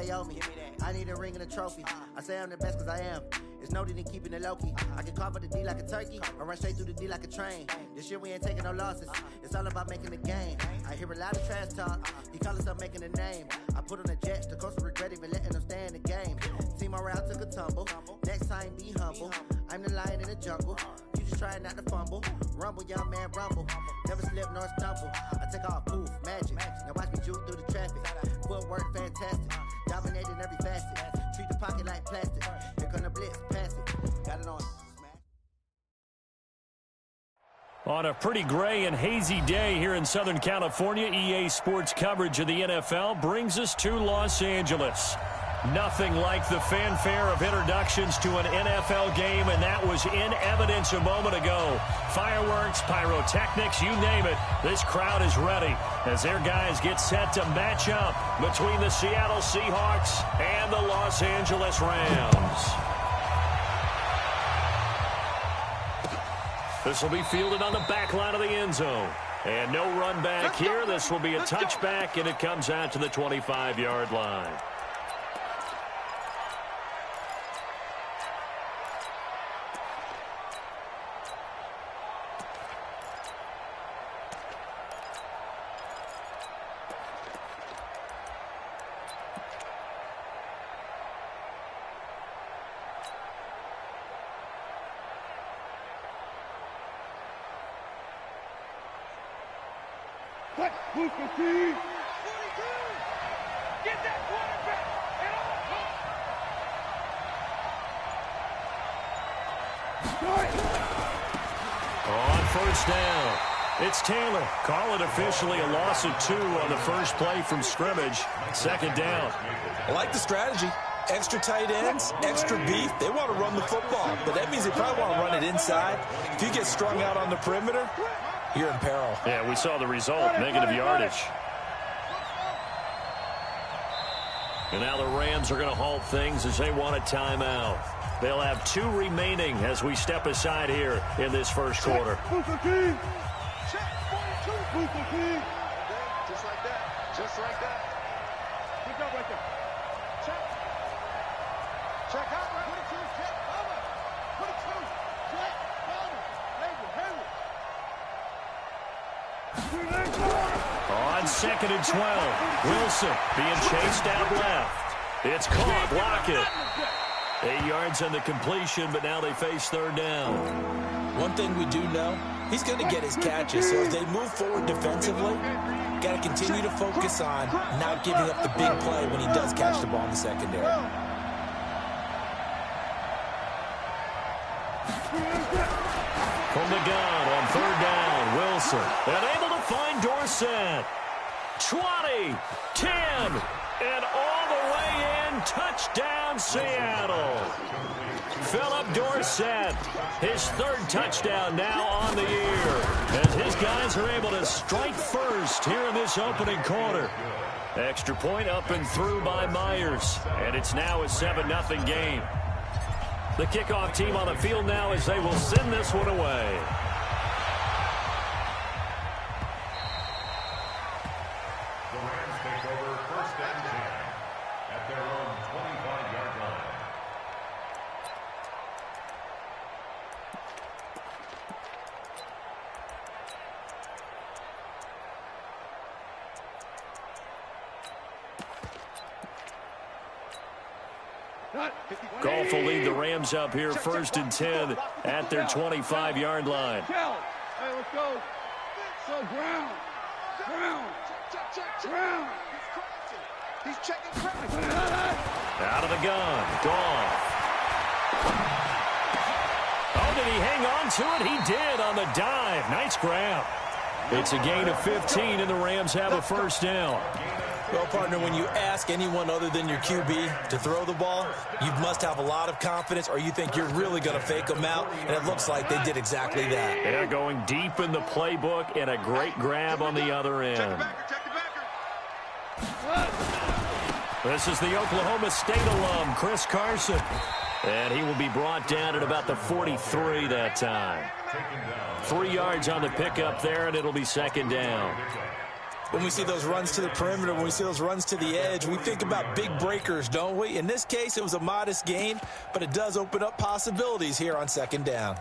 they owe me. I need a ring and a trophy. I say I'm the best cause I am. It's no need in keeping it low-key. I can carve up the D like a turkey, or run straight through the D like a train. This year we ain't taking no losses. It's all about making the game. I hear a lot of trash talk. He call himself making a name. I put on the Jets. The coach will regret even letting them stay in the game. Team around took a tumble. Next time be humble. I'm the lion in the jungle. You just trying not to fumble. Rumble, young man, rumble. Never slip nor stumble. I take off, poof, magic. Now watch me juke through the traffic. Footwork fantastic. Dominating every facet. Treat the pocket like plastic. Here come the blitz, pass it. Got it on. On a pretty gray and hazy day here in Southern California, EA Sports coverage of the NFL brings us to Los Angeles. Nothing like the fanfare of introductions to an NFL game, and that was in evidence a moment ago. Fireworks, pyrotechnics, you name it. This crowd is ready as their guys get set to match up between the Seattle Seahawks and the Los Angeles Rams. This will be fielded on the back line of the end zone. And no run back here. This will be a touchback, and it comes out to the 25-yard line. Get that quarterback. On first down, it's Taylor. Call it officially a loss of 2 on the first play from scrimmage. Second down. I like the strategy. Extra tight ends, extra beef. They want to run the football, but that means they probably want to run it inside. If you get strung out on the perimeter, you're in peril. Yeah, we saw the result, negative yardage. And now the Rams are going to halt things as they want a timeout. They'll have 2 remaining as we step aside here in this first quarter. Just like that. Just like that. Pick up right there. Check. Check out. 22, check. Over. 22, check. Over. On second and 12, Wilson being chased out left. It's caught. Lockett. 8 yards on the completion, but now they face third down. One thing we do know, he's going to get his catches. So as they move forward defensively, got to continue to focus on not giving up the big play when he does catch the ball in the secondary. From the gun on third down, Wilson. And able to find Dorsett. 20, 10, and all the way in. Touchdown, Seattle. Philip Dorsett, his 3rd touchdown now on the year. As his guys are able to strike first here in this opening quarter. Extra point up and through by Myers. And it's now a 7-0 game. The kickoff team on the field now as they will send this one away. The Rams take over first and 10 at their own 25-yard line. Goff will lead the Rams up here first and 10 at their 25-yard line. Hey, let's go. So ground. He's checking ground. Out of the gun. Goff. Oh, did he hang on to it? He did on the dive. Nice grab. It's a gain of 15, and the Rams have a first down. Well, partner, when you ask anyone other than your QB to throw the ball, you must have a lot of confidence, or you think you're really going to fake them out, and it looks like they did exactly that. They're going deep in the playbook, and a great grab on the other end. This is the Oklahoma State alum, Chris Carson. And he will be brought down at about the 43 that time. 3 yards on the pickup there, and it'll be second down. When we see those runs to the perimeter, when we see those runs to the edge, we think about big breakers, don't we? In this case, it was a modest gain, but it does open up possibilities here on second down.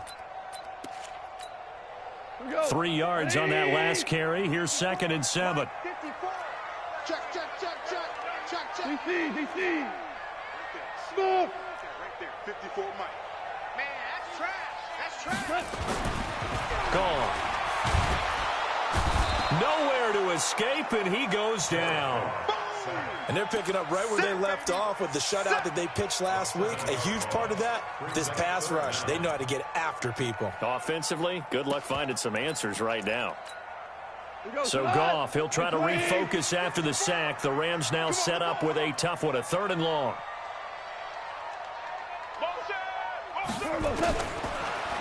3 yards on that last carry. Here's 2nd and 7. Check. VC. Smooth. Right there, 54 Mike. Man, that's trash. Gone. Nowhere to escape, and he goes down. And they're picking up right where they left off with the shutout that they pitched last week. A huge part of that, this pass rush. They know how to get after people. Offensively, good luck finding some answers right now. So Goff, he'll try to refocus after the sack. The Rams now set up with a tough one, a 3rd and long.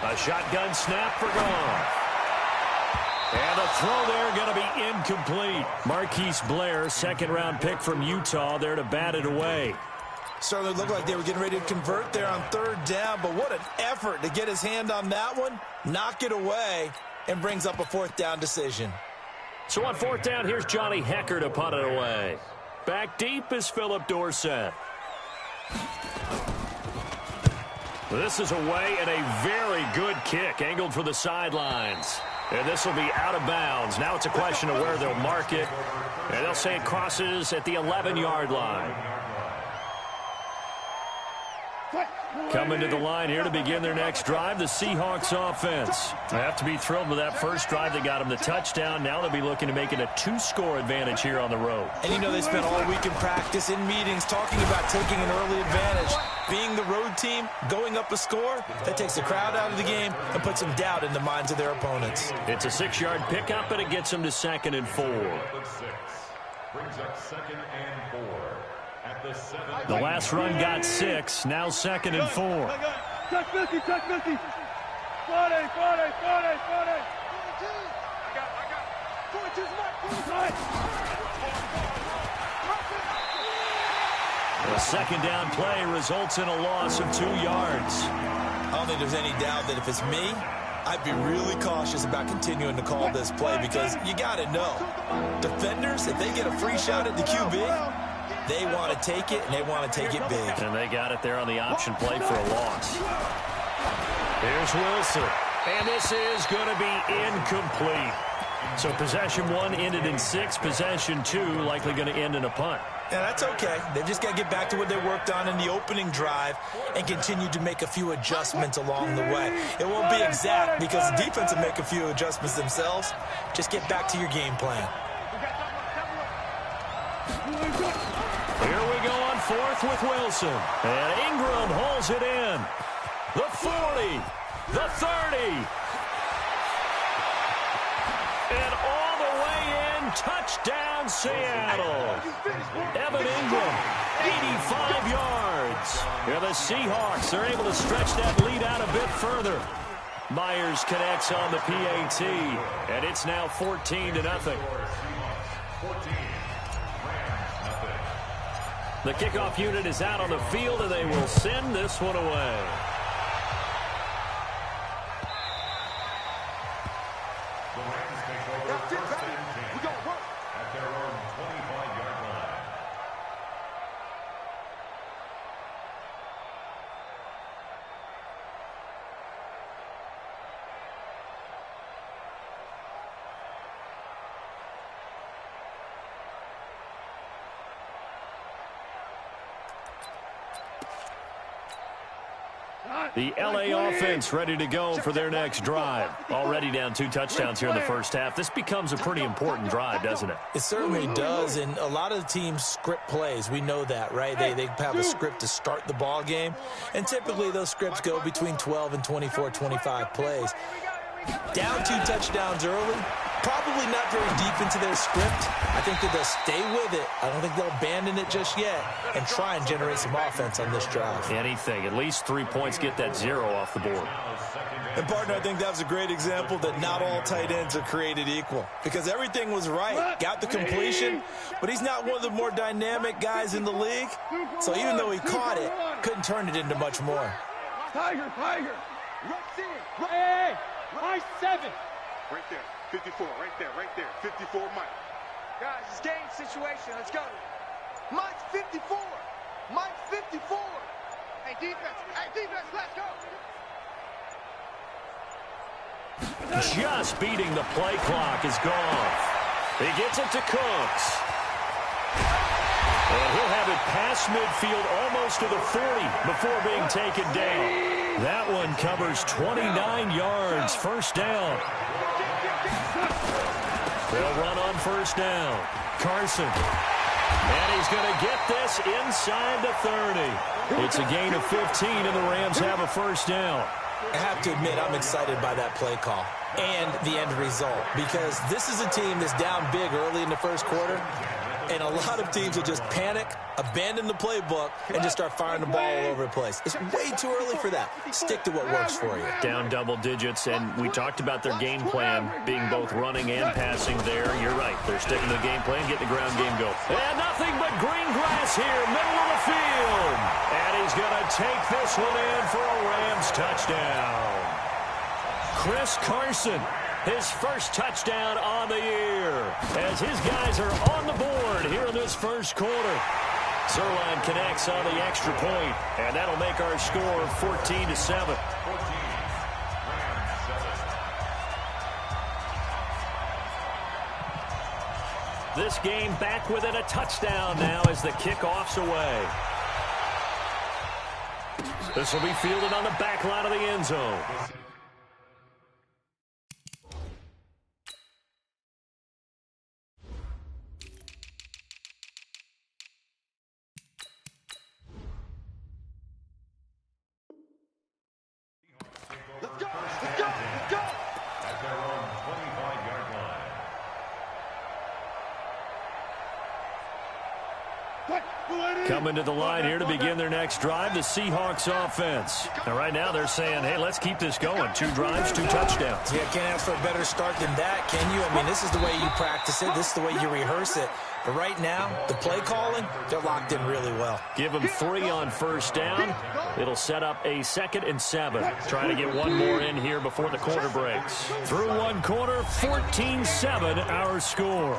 A shotgun snap for Goff. And the throw there going to be incomplete. Marquise Blair, 2nd-round pick from Utah, there to bat it away. Certainly looked like they were getting ready to convert there on 3rd down, but what an effort to get his hand on that one, knock it away, and brings up a 4th down decision. So on 4th down, here's Johnny Hecker to punt it away. Back deep is Philip Dorsett. This is away and a very good kick, angled for the sidelines. And this will be out of bounds. Now it's a question of where they'll mark it. And they'll say it crosses at the 11-yard line. Coming to the line here to begin their next drive, the Seahawks offense. They have to be thrilled with that first drive that got them the touchdown. Now they'll be looking to make it a 2-score advantage here on the road. And you know they spent all week in practice, in meetings, talking about taking an early advantage. Being the road team, going up a score, that takes the crowd out of the game and puts some doubt in the minds of their opponents. It's a 6-yard pickup, and it gets them to 2nd and 4. Brings up 2nd and 4. The last run got 6. Now 2nd and 4. Check 50. 40. I got 42's Mike. The 2nd down play results in a loss of 2 yards. I don't think there's any doubt that if it's me, I'd be really cautious about continuing to call this play because you got to know, defenders, if they get a free shot at the QB, they want to take it, and they want to take it big. And they got it there on the option play for a loss. Here's Wilson. And this is going to be incomplete. So possession 1 ended in 6. Possession 2 likely going to end in a punt. Yeah, that's okay. They've just got to get back to what they worked on in the opening drive and continue to make a few adjustments along the way. It won't be exact because the defense will make a few adjustments themselves. Just get back to your game plan. Here we go on 4th with Wilson. And Ingram hauls it in. The 40. The 30. And all the way in. Touchdown, Seattle. Evan Ingram, 85 yards. Yeah, the Seahawks are able to stretch that lead out a bit further. Myers connects on the PAT. And it's now 14-0. The kickoff unit is out on the field, and they will send this one away. The Rams take over 1st and 10 at their own 25-yard line. The LA offense ready to go for their next drive. Already down 2 touchdowns here in the first half. This becomes a pretty important drive, doesn't it? It certainly does, and a lot of the teams script plays. We know that, right? They have a script to start the ball game, and typically those scripts go between 12 and 24, 25 plays. Down 2 touchdowns early, probably not very deep into their script. I think that they'll stay with it. I don't think they'll abandon it just yet and try and generate some offense on this drive. Anything. At least 3 points, get that 0 off the board. And, partner, I think that was a great example that not all tight ends are created equal because everything was right. Got the completion, but he's not one of the more dynamic guys in the league. So even though he caught it, couldn't turn it into much more. Tiger. Hey, 7. Right there, 54, right there, 54, Mike. Guys, it's game situation. Let's go. Mike's 54. Mike's 54. Hey, defense. Hey, defense, let's go. Just beating the play clock is gone. He gets it to Cooks. And he'll have it past midfield almost to the 40 before being taken down. That one covers 29 yards, first down. They'll run on first down. Carson. And he's going to get this inside the 30. It's a gain of 15, and the Rams have a first down. I have to admit, I'm excited by that play call and the end result, because this is a team that's down big early in the first quarter, and a lot of teams will just panic, abandon the playbook, and just start firing the ball all over the place. It's way too early for that. Stick to what works for you. Down double digits, and we talked about their game plan being both running and passing there. You're right. They're sticking to the game plan, getting the ground game going. And nothing but green grass here, middle of the field. And he's going to take this one in for a Rams touchdown. Chris Carson, his first touchdown on the year, as his guys are on the board here in this first quarter. Zerline connects on the extra point, and that'll make our score 14-7. This game back within a touchdown now as the kickoff's away. This will be fielded on the back line of the end zone. Let's go. Let's go. Let's go. At their own 25-yard line. Coming to the line here to begin their next drive, the Seahawks offense. Now, right now they're saying, hey, let's keep this going. 2 drives, 2 touchdowns. Yeah, can't ask for a better start than that, can you? I mean, this is the way you practice it. This is the way you rehearse it. But right now, the play calling, they're locked in really well. Give them 3 on first down. It'll set up a 2nd and 7. Trying to get one more in here before the quarter breaks. Through one quarter, 14-7 our score.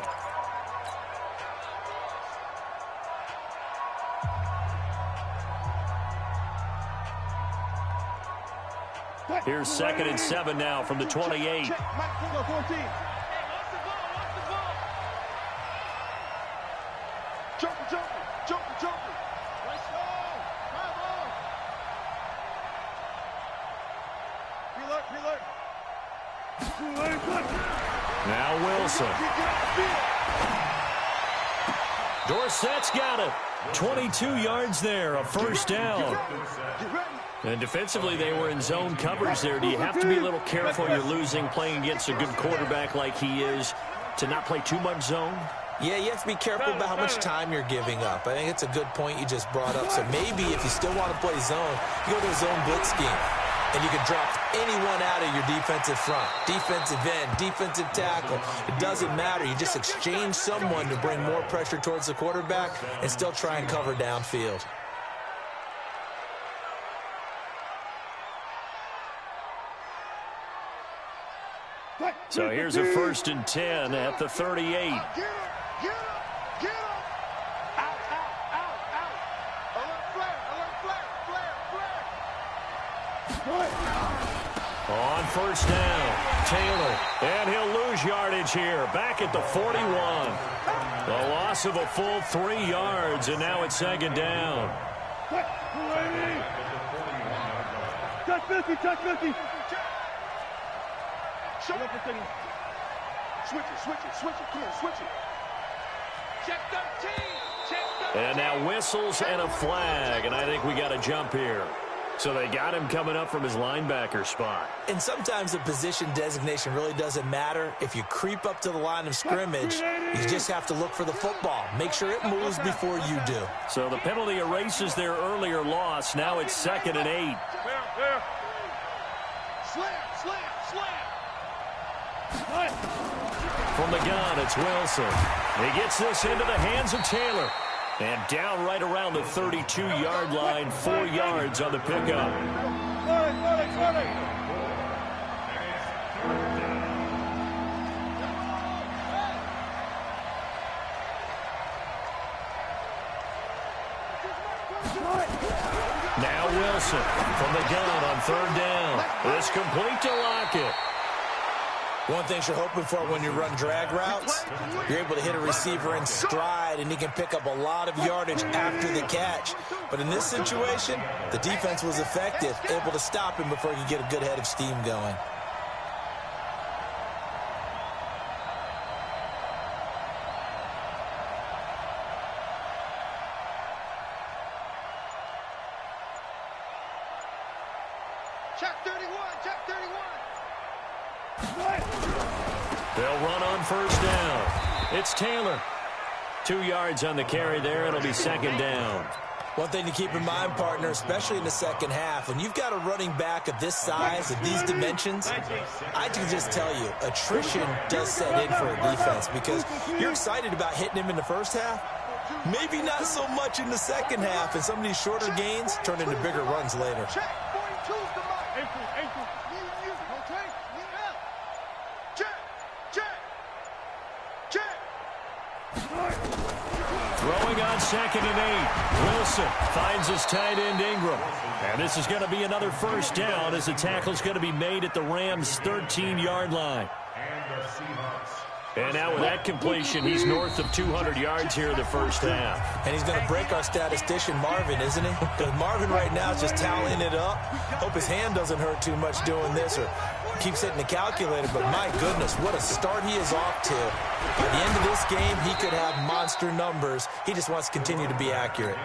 Here's 2nd and 7 now from the 28. Now Wilson. Dorsett's got it. 22 yards there, a first down. And defensively, they were in zone coverage there. Do you have to be a little careful? You're losing, playing against a good quarterback like he is, to not play too much zone? Yeah, you have to be careful about how much time you're giving up. I think it's a good point you just brought up. So maybe if you still want to play zone, you go to a zone blitz scheme. And you can drop anyone out of your defensive front. Defensive end, defensive tackle. It doesn't matter. You just exchange someone to bring more pressure towards the quarterback and still try and cover downfield. So here's a 1st and 10 at the 38. Get him! Get him! Get him! Out, out, out, out! Alert flare! Alert flare! Flare! Flare! On first down, Taylor. And he'll lose yardage here. Back at the 41. The loss of a full 3 yards, and now it's 2nd down. Touch 50! Touch 50! Switch it. Come on, switch it. Check 13. Check 13. And now whistles and a flag, and I think we got a jump here. So they got him coming up from his linebacker spot. And sometimes the position designation really doesn't matter. If you creep up to the line of scrimmage, you just have to look for the football. Make sure it moves before you do. So the penalty erases their earlier loss. Now it's 2nd and 8. Slam. From the gun, it's Wilson. He gets this into the hands of Taylor. And down right around the 32-yard line, 4 yards on the pickup. Now Wilson from the gun on third down. It's complete to Lockett. One thing you're hoping for when you run drag routes, you're able to hit a receiver in stride, and he can pick up a lot of yardage after the catch. But in this situation, the defense was effective, able to stop him before he could get a good head of steam going. Check 31, check 31. They'll run on first down. It's Taylor. 2 yards on the carry there. It'll be second down. One thing to keep in mind, partner, especially in the second half, when you've got a running back of this size, of these dimensions, I can just tell you, attrition does set in for a defense because you're excited about hitting him in the first half. Maybe not so much in the second half, and some of these shorter gains turn into bigger runs later. Check 42's the mark. Ankle. Okay. Check. Throwing on 2nd and 8. Wilson finds his tight end Ingram. And this is going to be another first down as the tackle's going to be made at the Rams' 13-yard line. And the Seahawks. And now with that completion, he's north of 200 yards here in the first half. And he's going to break our statistician Marvin, isn't he? Because Marvin right now is just tallying it up. Hope his hand doesn't hurt too much doing this or keeps hitting the calculator. But my goodness, what a start he is off to. By the end of this game, he could have monster numbers. He just wants to continue to be accurate.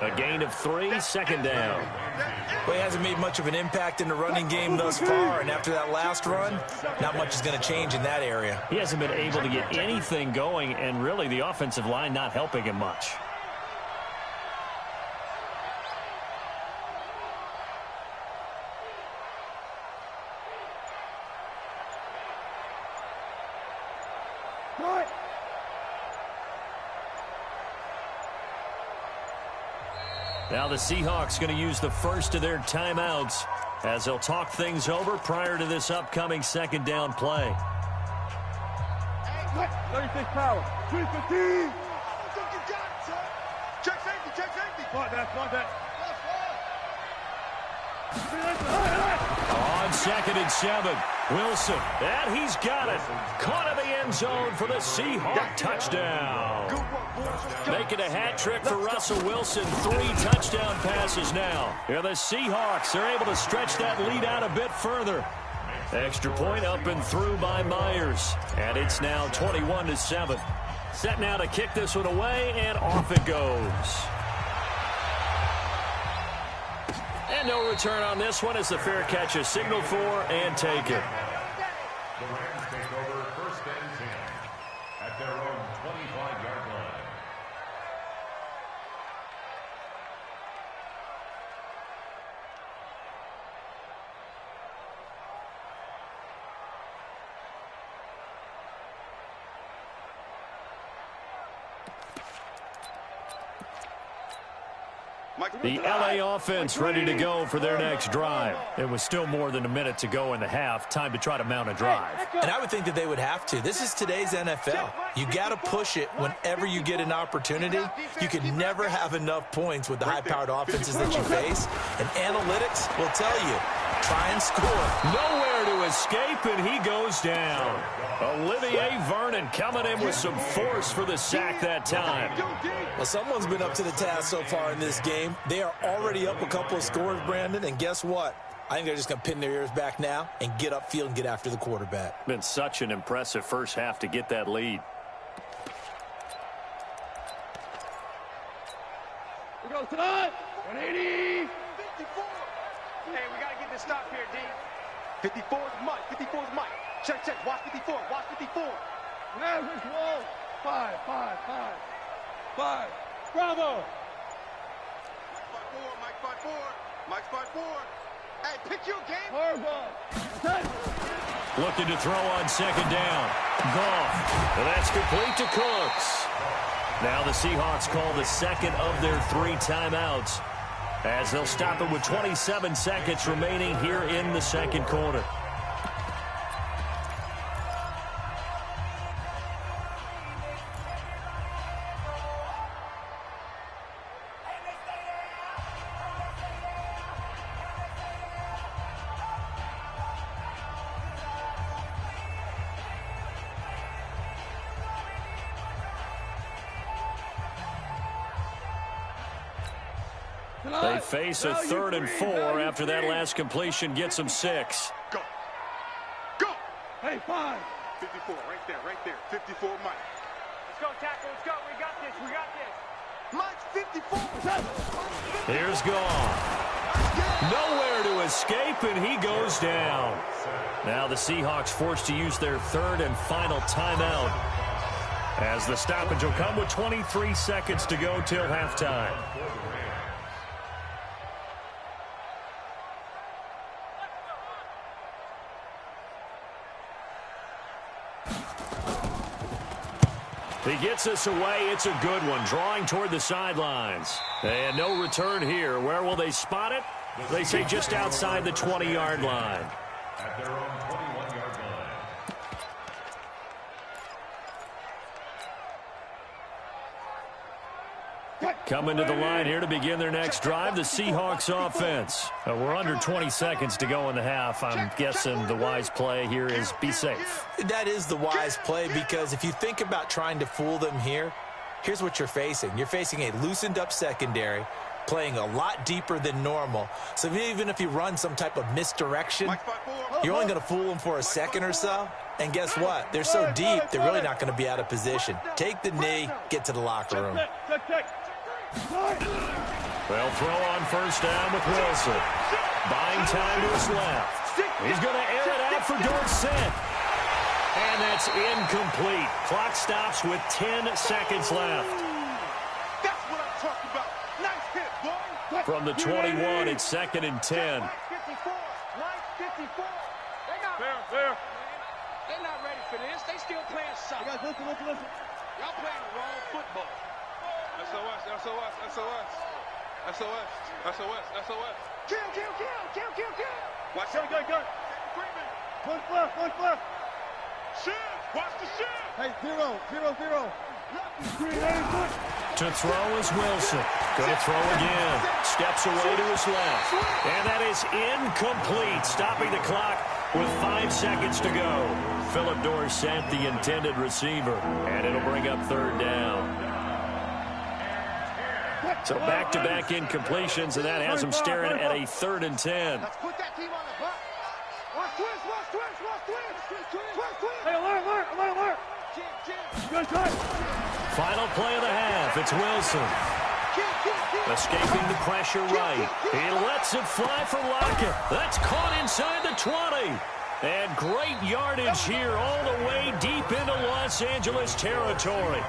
A gain of 3, second down. Well, he hasn't made much of an impact in the running game thus far, and after that last run, not much is going to change in that area. He hasn't been able to get anything going, and really the offensive line not helping him much. Now the Seahawks going to use the first of their timeouts as they'll talk things over prior to this upcoming second down play. 36 power. 315. Check safety. One that. On 2nd and 7, Wilson, and he's got it. Caught in the end zone for the Seahawk touchdown. Making a hat trick for Russell Wilson. 3 touchdown passes now. Here the Seahawks are able to stretch that lead out a bit further. Extra point up and through by Myers. And it's now 21-7. Set now to kick this one away, and off it goes. And no return on this one as the fair catch is signaled for and taken. The Rams take over first and 10 at their own 25-yard line. The LA offense ready to go for their next drive. It was still more than a minute to go in the half. Time to try to mount a drive. And I would think that they would have to. This is today's NFL. You got to push it whenever you get an opportunity. You can never have enough points with the high-powered offenses that you face. And analytics will tell you, try and score. Nowhere to escape, and he goes down. Olivier Vernon coming in with some force for the sack that time. Well, someone's been up to the task so far in this game. They are already up a couple of scores, Brandon, and guess what? I think they're just going to pin their ears back now and get upfield and get after the quarterback. Been such an impressive first half to get that lead. We go tonight. 180. 54. Hey, we got to get this stop here, D. 54 is Mike. 54 is Mike. Check. Watch 54. Watch 54. Now which wall? 5. Bravo. Mike spot 4. Hey, pick your game. Hard ball. Looking to throw on second down. Gone. And that's complete to Cooks. Now the Seahawks call the second of their 3 timeouts as they'll stop it with 27 seconds remaining here in the second quarter. They face a 3rd and 4 after that last completion gets them 6. Go. Go. Hey, 5. 54, right there, right there. 54, Mike. Let's go, tackle. Let's go. We got this. We got this. Mike's 54. Here's gone. Nowhere to escape, and he goes down. Now the Seahawks forced to use their 3rd and final timeout, as the stoppage will come with 23 seconds to go till halftime. He gets us away. It's a good one, drawing toward the sidelines. And no return here. Where will they spot it? They say just outside the 20-yard line. At their own 21-yard line. Coming to the line here to begin their next drive, the Seahawks offense. We're under 20 seconds to go in the half. I'm guessing the wise play here is be safe. That is the wise play, because if you think about trying to fool them here, here's what you're facing. You're facing a loosened up secondary, playing a lot deeper than normal. So even if you run some type of misdirection, you're only going to fool them for a second or so. And guess what? They're so deep, they're really not going to be out of position. Take the knee, get to the locker room. They'll throw on first down with Wilson. Buying time to his left. He's going to air it out for Dorsett. And that's incomplete. Clock stops with 10 seconds left. That's what I'm talking about. Nice hit, boy. From the 21, it's 2nd and 10. Mike 54. Mike 54. Fair. They're not ready for this. They still playing soccer. Listen. Y'all playing the wrong football. SOS. Kill. Watch out, gun. One left. Shift. Watch the shift. Hey, 0. To throw is Wilson. Going to throw again. Steps away to his left. And that is incomplete. Stopping the clock with 5 seconds to go. Philip Dorsett, the intended receiver. And it'll bring up 3rd down. So back-to-back incompletions, and that has him staring at a 3rd and 10. Let's put that team on the butt. Watch twist. Hey, alert. Good time. Final play of the half. It's Wilson. Escaping the pressure right. He lets it fly for Lockett. That's caught inside the 20. And great yardage here all the way deep into Los Angeles territory.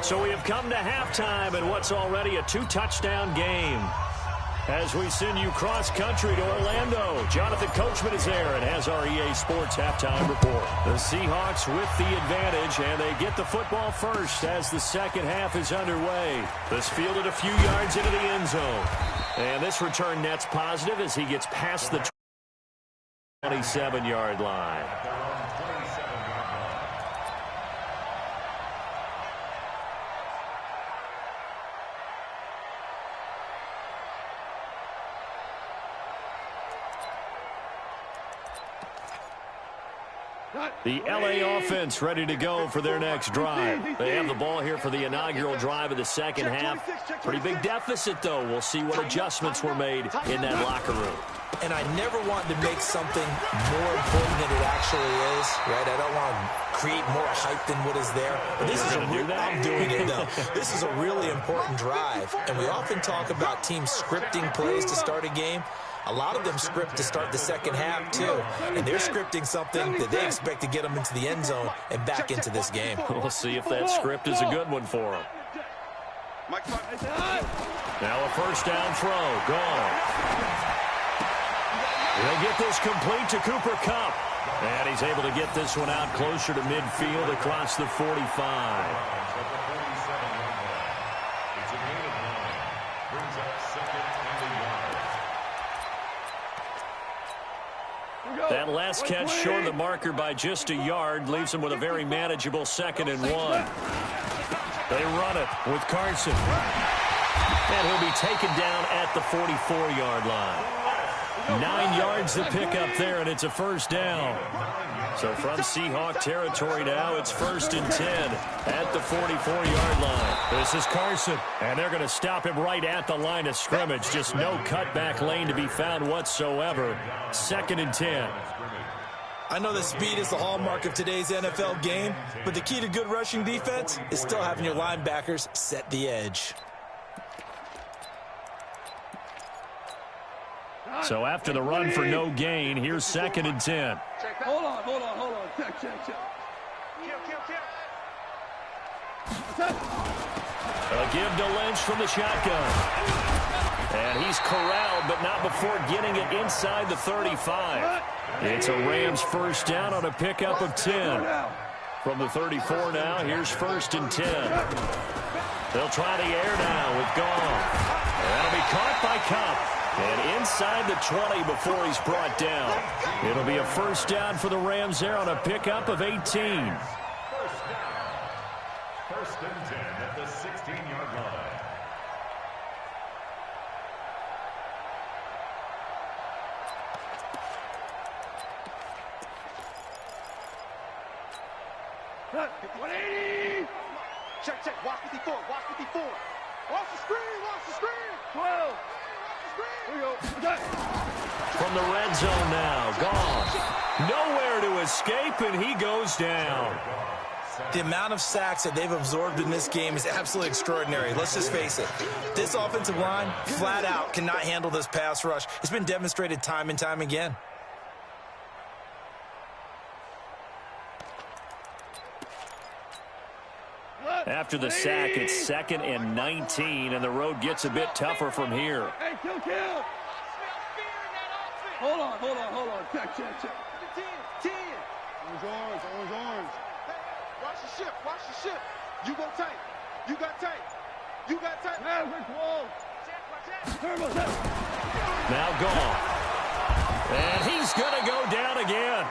So we have come to halftime in what's already a 2-touchdown game. As we send you cross-country to Orlando, Jonathan Coachman is there and has our EA Sports halftime report. The Seahawks with the advantage, and they get the football first as the second half is underway. This fielded a few yards into the end zone. And this return net's positive as he gets past the 27-yard line. The LA offense ready to go for their next drive. They have the ball here for the inaugural drive of the second half. Pretty big deficit, though. We'll see what adjustments were made in that locker room. And I never want to make something more important than it actually is, right? I don't want to create more hype than what is there. But this is I'm doing it, though. This is a really important drive. And we often talk about teams scripting plays to start a game. A lot of them script to start the second half, too. And they're scripting something that they expect to get them into the end zone and back into this game. We'll see if that script is a good one for them. Now a first down throw. Gone. He'll get this complete to Cooper Kupp. And he's able to get this one out closer to midfield across the 45. That last catch short of the marker by just a yard leaves him with a very manageable 2nd and 1. They run it with Carson. And he'll be taken down at the 44-yard line. 9 yards to pick up there, and it's a first down. So from Seahawk territory now, it's 1st and 10 at the 44-yard line. This is Carson, and they're going to stop him right at the line of scrimmage. Just no cutback lane to be found whatsoever. 2nd and 10. I know that speed is the hallmark of today's NFL game, but the key to good rushing defense is still having your linebackers set the edge. So after the run for no gain, here's 2nd and 10. Hold on. Check. A give to Lynch from the shotgun. And he's corralled, but not before getting it inside the 35. It's a Rams 1st down on a pickup of 10. From the 34 now, here's 1st and 10. They'll try the air now with Goff. That'll be caught by Cup. And inside the 20 before he's brought down. It'll be a 1st down for the Rams there on a pickup of 18. 1st and 10 at the 16-yard line. Cut. 180. Check. Watch 54. Watch the screen. 12. Here we go. From the red zone now, Goff. Nowhere to escape, and he goes down. The amount of sacks that they've absorbed in this game is absolutely extraordinary. Let's just face it. This offensive line, flat out, cannot handle this pass rush. It's been demonstrated time and time again. After the sack, it's 2nd and 19, and the road gets a bit tougher from here. Hey, kill. Hold on. Check. 10. Orange. Watch the ship. You go tight. You got tight. Man, Rick Wall. Now Goff. And he's going to go down again.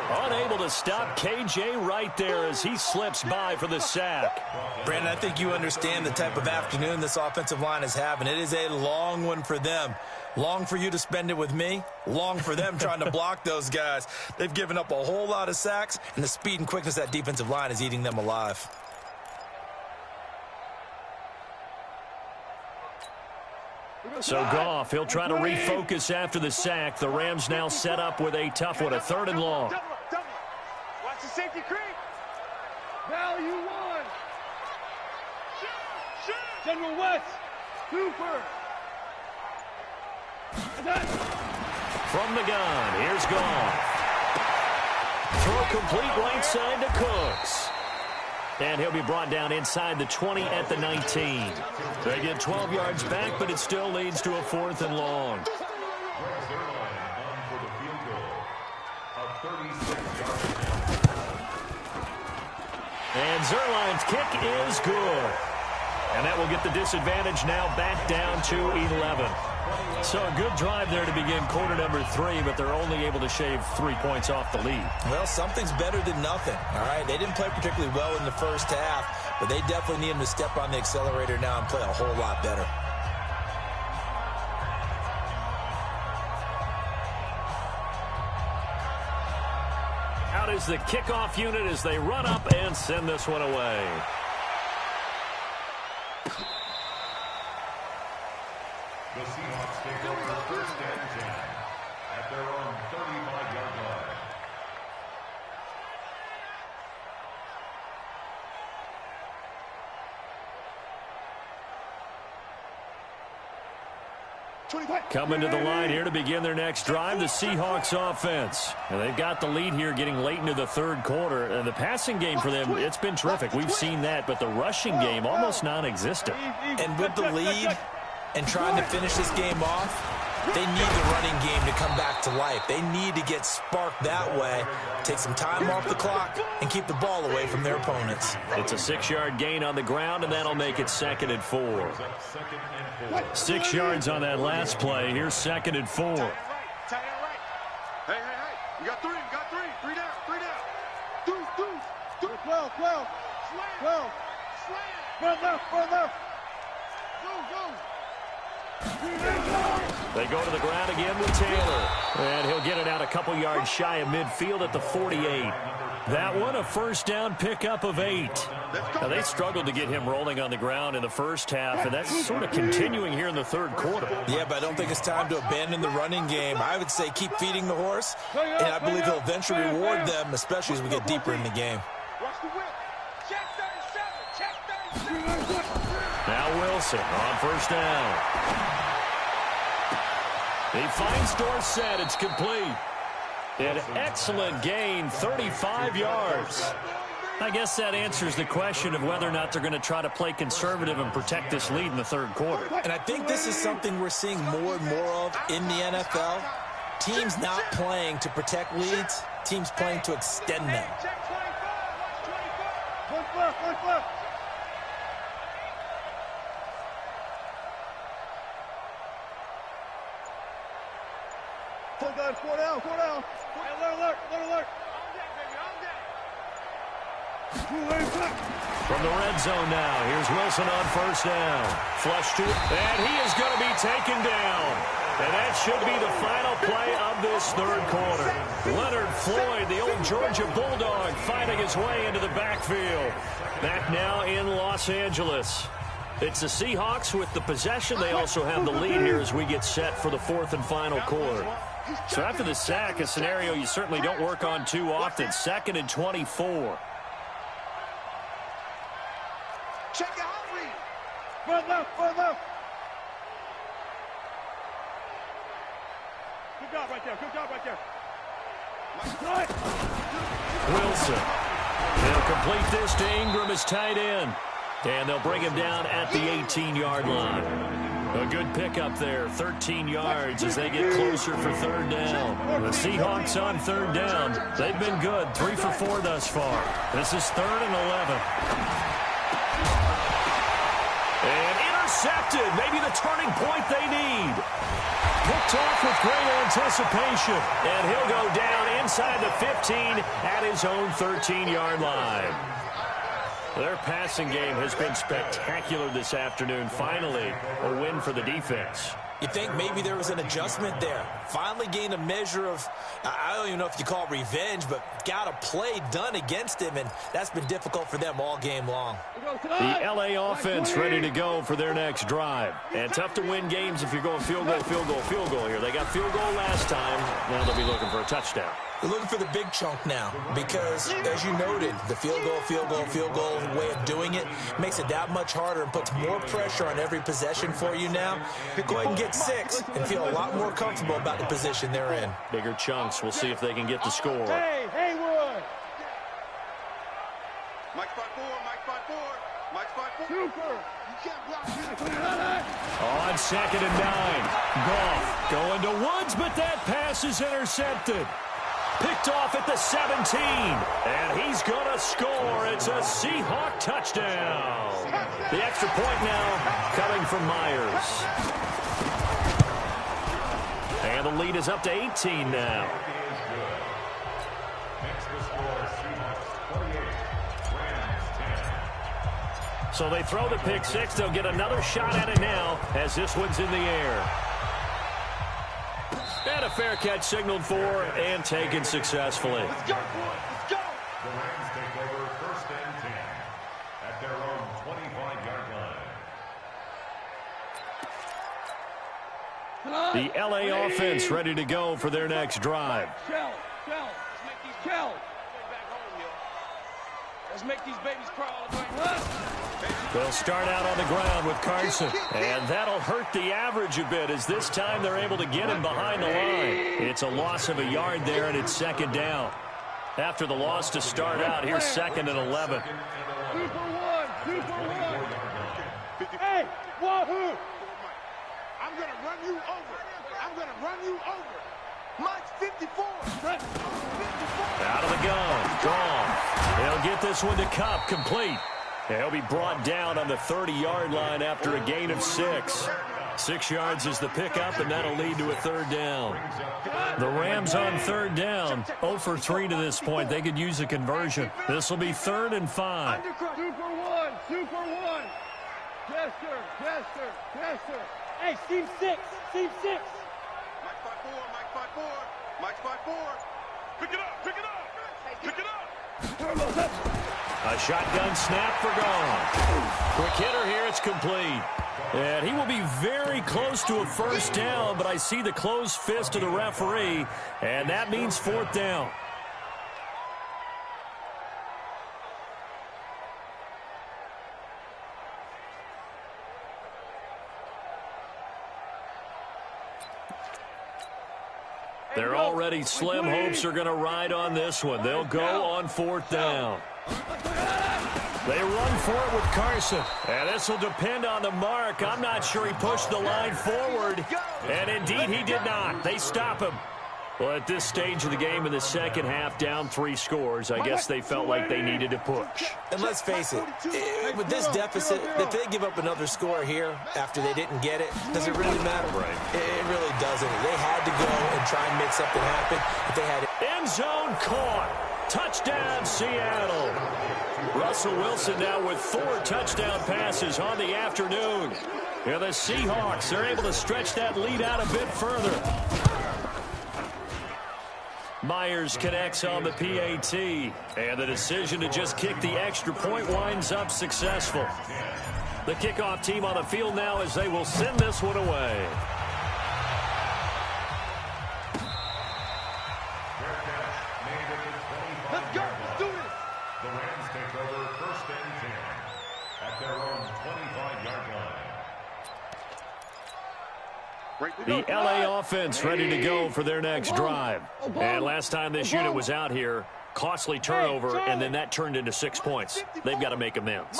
Unable to stop KJ right there as he slips by for the sack. Brandon, I think you understand the type of afternoon this offensive line is having. It is a long one for them. Long for you to spend it with me. Long for them trying to block those guys. They've given up a whole lot of sacks, and the speed and quickness of that defensive line is eating them alive. So Goff, he'll try to refocus after the sack. The Rams now set up with a tough one, a 3rd and long. Watch the safety creep. Value 1. General West. Super. From the gun, here's Goff. Throw complete right side to Cooks. And he'll be brought down inside the 20 at the 19. They get 12 yards back, but it still leads to a 4th and long. And Zerline's kick is good. And that will get the disadvantage now back down to 11. So a good drive there to begin quarter number 3, but they're only able to shave 3 points off the lead. Well, something's better than nothing, all right? They didn't play particularly well in the first half, but they definitely need them to step on the accelerator now and play a whole lot better. Out is the kickoff unit as they run up and send this one away. The Seahawks take over 1st and 10 at their own 35-yard line. Coming to the line here to begin their next drive, the Seahawks offense. And they've got the lead here getting late into the 3rd quarter. And the passing game for them, it's been terrific. We've seen that, but the rushing game almost non-existent. And with the lead and trying to finish this game off, they need the running game to come back to life. They need to get sparked that way, take some time off the clock, and keep the ball away from their opponents. It's a 6-yard gain on the ground, and that'll make it 2nd and 4. 6 yards on that last play. Here's 2nd and 4. Hey. You got 3. 3 down. 12. Run left. Go. They go to the ground again with Taylor. And he'll get it out a couple yards shy of midfield at the 48. That one, a first down pickup of 8. Now, they struggled to get him rolling on the ground in the first half, and that's sort of continuing here in the third quarter. Yeah, but I don't think it's time to abandon the running game. I would say keep feeding the horse, and I believe he'll eventually reward them, especially as we get deeper in the game. Now Wilson on first down. He finds Dorsett. It's complete. An excellent gain, 35 yards. I guess that answers the question of whether or not they're going to try to play conservative and protect this lead in the third quarter. And I think this is something we're seeing more and more of in the NFL. Teams not playing to protect leads, teams playing to extend them. Four down. Alert. From the red zone now, here's Wilson on first down. Flush to it, and he is going to be taken down. And that should be the final play of this third quarter. Leonard Floyd, the old Georgia Bulldog, fighting his way into the backfield. Back now in Los Angeles. It's the Seahawks with the possession. They also have the lead here as we get set for the fourth and final quarter. So after the sack, a scenario you certainly don't work on too often. 2nd and 24. Check your hot read. Front left. Good job right there. Wilson. They'll complete this to Ingram as tight end. And they'll bring him down at the 18-yard line. A good pickup there, 13 yards as they get closer for third down. The Seahawks on third down. They've been good, 3 for 4 thus far. This is 3rd and 11. And intercepted, maybe the turning point they need. Picked off with great anticipation. And he'll go down inside the 15 at his own 13-yard line. Their passing game has been spectacular this afternoon. Finally, a win for the defense. You think maybe there was an adjustment there. Finally gained a measure of, I don't even know if you call it revenge, but got a play done against him, and that's been difficult for them all game long. The L.A. offense ready to go for their next drive. And tough to win games if you're going field goal here. They got field goal last time. Now they'll be looking for a touchdown. They're looking for the big chunk now because, as you noted, the field goal way of doing it makes it that much harder and puts more pressure on every possession for you now. Go ahead and get 6 and feel a lot more comfortable about the position they're in. Bigger chunks. We'll see if they can get the score. Hey, Haywood. Mike spot 4. Super. You can't block On 2nd and 9. Goff going to Woods, but that pass is intercepted. Picked off at the 17. And he's going to score. It's a Seahawk touchdown. The extra point now coming from Myers. And the lead is up to 18 now. So they throw the pick 6. They'll get another shot at it now as this one's in the air. And a fair catch signaled for and taken successfully. Let's go. The Rams take over 1st and 10 at their own 25-yard line. The L.A. offense ready to go for their next drive. Let's make these babies crawl. They'll start out on the ground with Carson. And that'll hurt the average a bit as this time they're able to get him behind the line. It's a loss of a yard there, and it's 2nd down. After the loss to start out, here's 2nd and 11. Super one. Hey, Wahoo! I'm going to run you over. Mike's 54. Out of the gun. Gone. They'll get this one to Cup. Complete. He'll be brought down on the 30-yard line after a gain of 6. 6 yards is the pickup, and that'll lead to a 3rd down. The Rams on 3rd down, 0 for 3 to this point. They could use a conversion. This will be 3rd and 5. Super one. Yes, sir. Hey, seam 6. Mike's 5-4. Pick it up, pick it up, pick it up. A shotgun snap for gone. Quick hitter here, it's complete. And he will be very close to a first down, but I see the closed fist of the referee, and that means fourth down. Their already slim hopes are going to ride on this one. They'll go on fourth down. They run for it with Carson. And this will depend on the mark. I'm not sure he pushed the line forward. And indeed, he did not. They stop him. Well, at this stage of the game in the second half, down 3 scores, I guess they felt like they needed to push. And let's face it, with this deficit, if they give up another score here after they didn't get it, does it really matter? Right. It really doesn't. They had to go and try and make something happen. If they had it. End zone caught. Touchdown, Seattle. Russell Wilson now with 4 touchdown passes on the afternoon. And the Seahawks are able to stretch that lead out a bit further. Myers connects on the PAT, and the decision to just kick the extra point winds up successful. The kickoff team on the field now as they will send this one away. Let's go, let's do this. The Rams take over first and 10 at their own 25-yard line. The LA offense ready to go for their next drive. And last time this unit was out here, costly turnover, and then that turned into 6 points. They've got to make amends.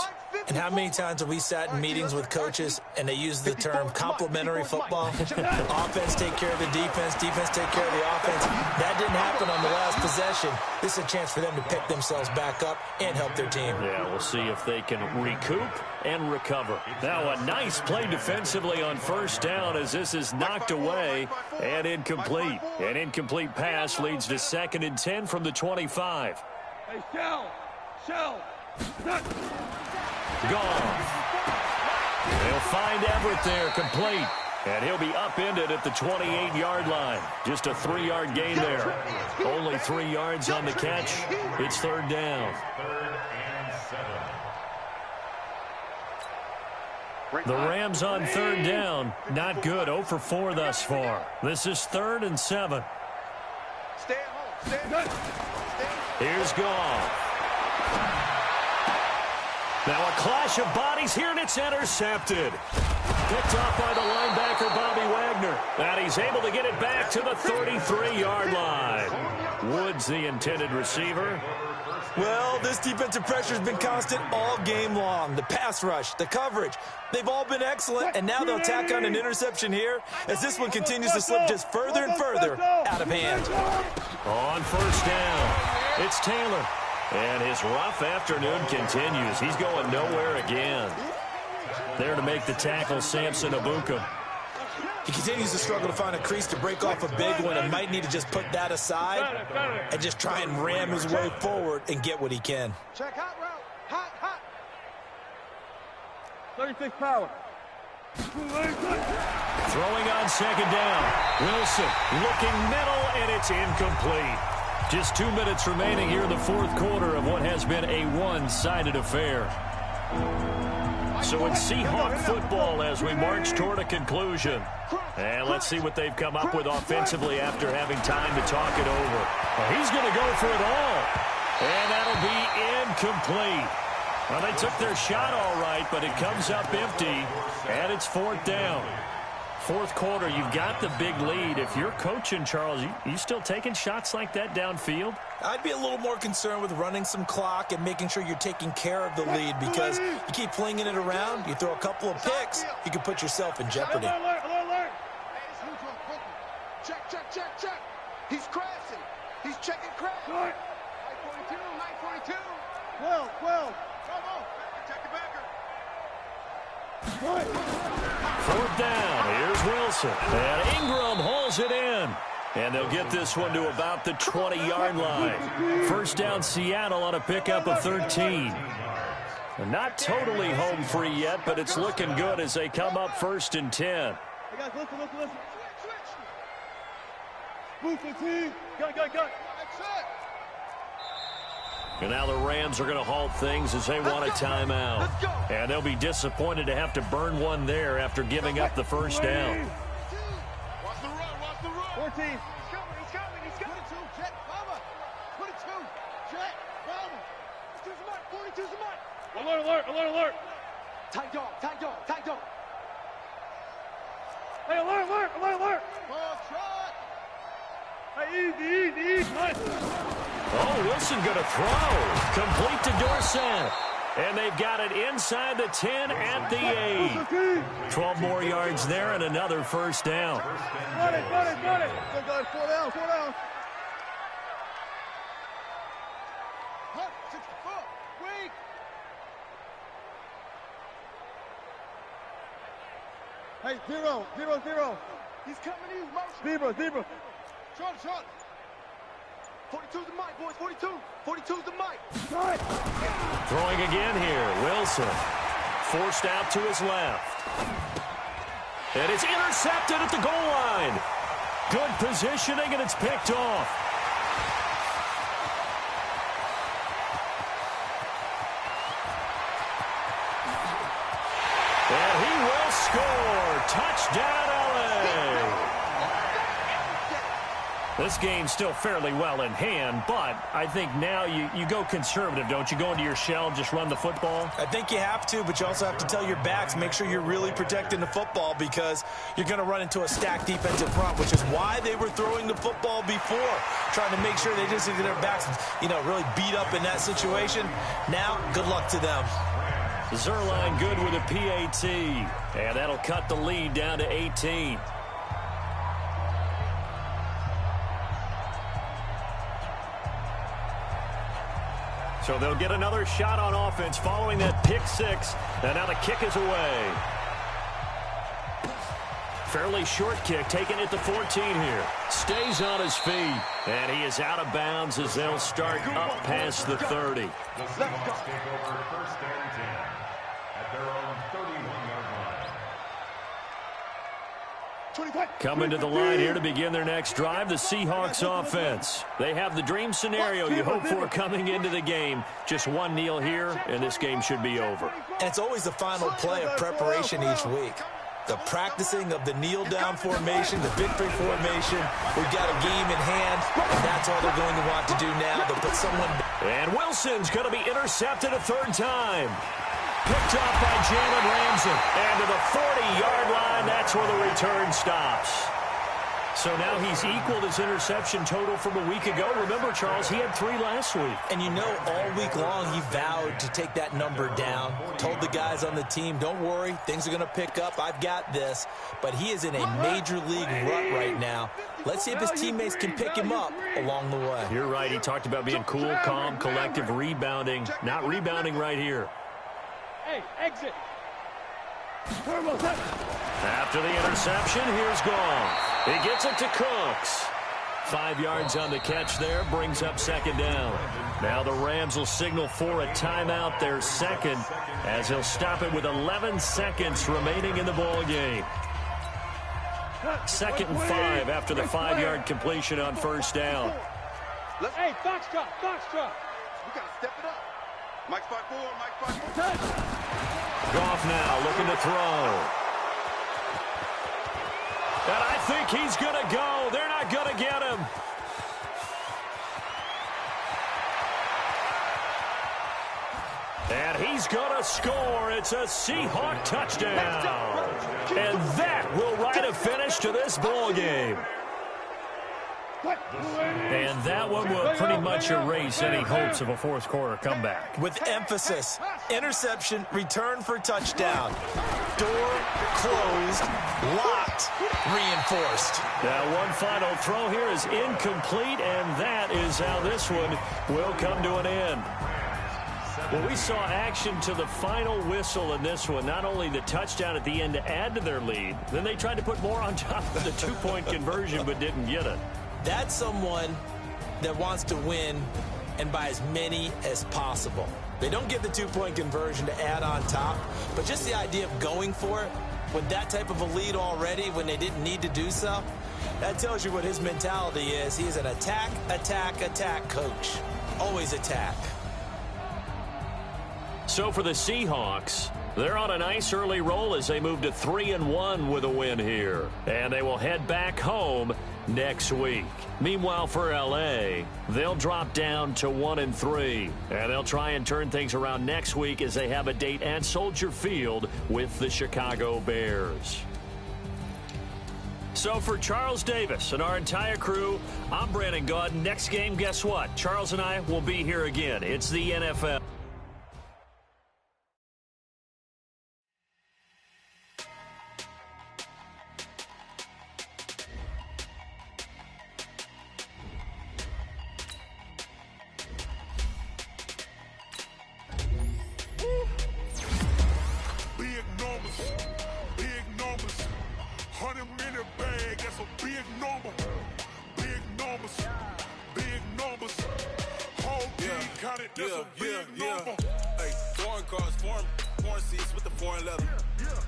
And how many times have we sat in meetings with coaches and they use the term complementary football? Offense take care of the defense, defense take care of the offense. That didn't happen on the last possession. This is a chance for them to pick themselves back up and help their team. Yeah, we'll see if they can recoup and recover. Now a nice play defensively on first down as this is knocked away and incomplete. An incomplete pass leads to 2nd and 10 from the 25. Hey, Shell. Gone. They'll find Everett there, complete. And he'll be upended at the 28-yard line. Just a 3-yard gain there. Only 3 yards on the catch. It's 3rd down. 3rd and 7. The Rams on 3rd down. Not good. 0 for 4 thus far. This is 3rd and 7. Stay at home. Stay at home. Here's Goff. Now a clash of bodies here, and it's intercepted. Picked off by the linebacker, Bobby Wagner. And he's able to get it back to the 33-yard line. Woods, the intended receiver. Well, this defensive pressure has been constant all game long. The pass rush, the coverage, they've all been excellent, and now they'll tack on an interception here as this one continues to slip just further and further out of hand. On first down, it's Taylor. And his rough afternoon continues. He's going nowhere again. There to make the tackle, Samson Abuka. He continues to struggle to find a crease to break off a big one and might need to just put that aside and just try and ram his way forward and get what he can. Check hot route. Hot. 36 power. Throwing on 2nd down. Wilson looking middle, and it's incomplete. Just 2 minutes remaining here in the 4th quarter of what has been a one-sided affair. So it's Seahawk football as we march toward a conclusion. And let's see what they've come up with offensively after having time to talk it over. Well, he's going to go for it all. And that'll be incomplete. Well, they took their shot all right, but it comes up empty. And it's 4th down. 4th quarter, you've got the big lead. If you're coaching, Charles, you still taking shots like that downfield? I'd be a little more concerned with running some clock and making sure you're taking care of the lead, because you keep flinging it around, you throw a couple of picks, you can put yourself in jeopardy. Alert. Check. He's crashing. He's checking crash. 942. 12. Come on. Check the backer. 4th down. Here's Wilson. And Ingram holds it in. And they'll get this one to about the 20-yard line. First down, Seattle on a pickup of 13. And not totally home free yet, but it's looking good as they come up 1st and 10. Hey, guys, listen. Move 15. Go. That's it. And now the Rams are going to halt things as they want a timeout. And they'll be disappointed to have to burn one there after giving up the first down. Watch the run. 14. He's coming. 22, Jet, Mama. 22, Jet, Mama. 42's the mark. Alert. Tight dog. Hey, alert. Ball shot. Hey, easy. Nice. Oh, Wilson going to throw. Complete to Dorsett. And they've got it inside the 10 at the 8. 12 more yards there and another first down. Got it. Go, 4 down. Hut, 64. Weak. Hey, 0. He's coming in motion. Zebra. Short. 42's the mic, boys. 42's the mic. Throwing again here. Wilson forced out to his left. And it's intercepted at the goal line. Good positioning, and it's picked off. And he will score. Touchdown, LA. This game's still fairly well in hand, but I think now you go conservative, don't you? Go into your shell and just run the football? I think you have to, but you also have to tell your backs, make sure you're really protecting the football because you're going to run into a stacked defensive front, which is why they were throwing the football before, trying to make sure they just get their backs, really beat up in that situation. Now, good luck to them. Zerline good with a PAT, and that'll cut the lead down to 18. So they'll get another shot on offense following that pick six. And now the kick is away. Fairly short kick taken at the 14 here. Stays on his feet. And he is out of bounds as they'll start up past the 30. The Seahawks take over first and 10 at their own 31-yard line. Coming to the line here to begin their next drive, the Seahawks offense. They have the dream scenario you hope for coming into the game. Just one kneel here, and this game should be over. And it's always the final play of preparation each week. The practicing of the kneel-down formation, the victory formation. We've got a game in hand, and that's all they're going to want to do now. They'll put someone... And Wilson's going to be intercepted a third time. Picked off by Jalen Ramsey. And to the 40-yard line, that's where the return stops. So now he's equaled his interception total from a week ago. Remember, Charles, he had 3 last week. And all week long he vowed to take that number down. Told the guys on the team, don't worry, things are going to pick up. I've got this. But he is in a major league rut right now. Let's see if his teammates can pick him up along the way. You're right. He talked about being cool, calm, collective, rebounding. Not rebounding right here. Hey, exit. After the interception, here's Goff. He gets it to Cooks. 5 yards on the catch there, brings up second down. Now the Rams will signal for a timeout, their second, as he'll stop it with 11 seconds remaining in the ball game. 2nd and 5 after the 5-yard completion on first down. Hey, Foxtrot. We got to step it up. Mike 5-4. Goff now looking to throw. And I think he's going to go. They're not going to get him. And he's going to score. It's a Seahawk touchdown. And that will write a finish to this ball game. And that one will pretty much erase any hopes of a fourth quarter comeback. With emphasis, interception, return for touchdown. Door closed, locked, reinforced. Now one final throw here is incomplete, and that is how this one will come to an end. Well, we saw action to the final whistle in this one. Not only the touchdown at the end to add to their lead, then they tried to put more on top of the two-point conversion but didn't get it. That's someone that wants to win and by as many as possible. They don't get the two-point conversion to add on top, but just the idea of going for it with that type of a lead already when they didn't need to do so, That tells you what his mentality is. He is an attack, attack, attack coach. Always attack. So for the Seahawks, they're on a nice early roll as they move to 3-1 with a win here. And they will head back home next week. Meanwhile, for L.A., they'll drop down to 1-3. And they'll try and turn things around next week as they have a date at Soldier Field with the Chicago Bears. So for Charles Davis and our entire crew, I'm Brandon Gaudin. Next game, guess what? Charles and I will be here again. It's the NFL. Hey, foreign cars, foreign seats with the foreign leather.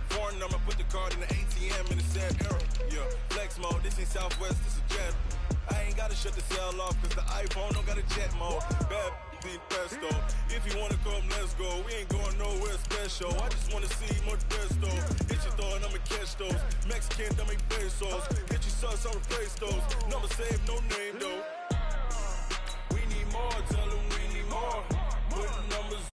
Foreign number, put the card in the ATM in the sad era. Yeah, flex mode, this ain't Southwest, this is jet. I ain't gotta shut the cell off, cause the iPhone don't got a jet mode. Bad beat pesto. If you wanna come, let's go. We ain't going nowhere special. I just wanna see more pesto. Hit your throw and I'ma catch those. Mexican, don't make pesos. Get your sauce, I'll replace those. Number saved, no name though. We need more, tell them we need more. Put numbers